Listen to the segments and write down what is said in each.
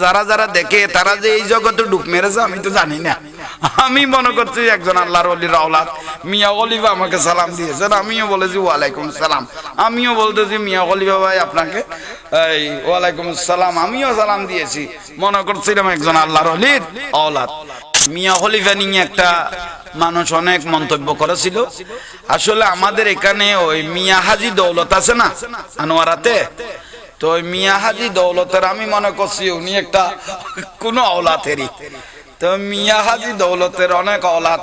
যারা যারা দেখে তারা যে এই জগতে ডুব মেরেছে আমি তো জানি না। আমি মনে করছি একজন আল্লাহর ওলির আওলাদ মিয়া খলিফা আমাকে সালাম দিয়েছেন, আমিও বলেছি ওয়ালাইকুম সালাম। আমিও বলতেছি মিয়া খলিফা ভাই আপনাকে এই ওয়ালাইকুম সালাম, আমিও সালাম দিয়েছি, মনে করছিলাম একজন আল্লাহর ওলির আওলাদ। মিয়া খলিফা নিয়ে একটা মানুষ অনেক মন্তব্য করেছিল। আসলে আমাদের এখানে ওই মিয়া হাজি দৌলত আছে না আনোয়ারাতে, তো ওই মিয়া হাজি দৌলতের আমি মনে করছি উনি একটা কোন আওলাদেরই। তো মিয়া হাজি দৌলতের অনেক আওলাদ,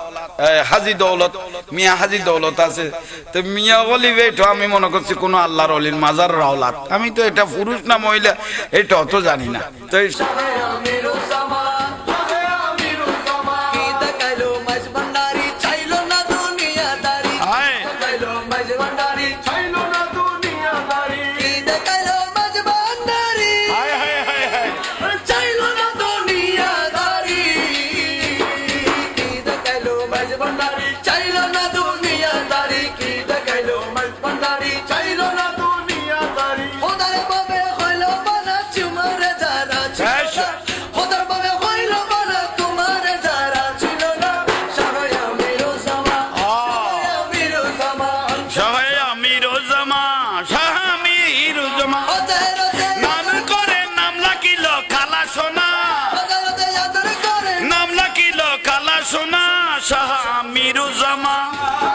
হাজি দৌলত, মিয়া হাজি দৌলত আছে। তো মিয়া খলিফা এটা আমি মনে করছি কোন আল্লাহর ওলির মাজার আওলাদ। আমি তো এটা পুরুষ না মহিলা এটা অত জানি না। তো সোনা শাহ আমিরুজ্জামান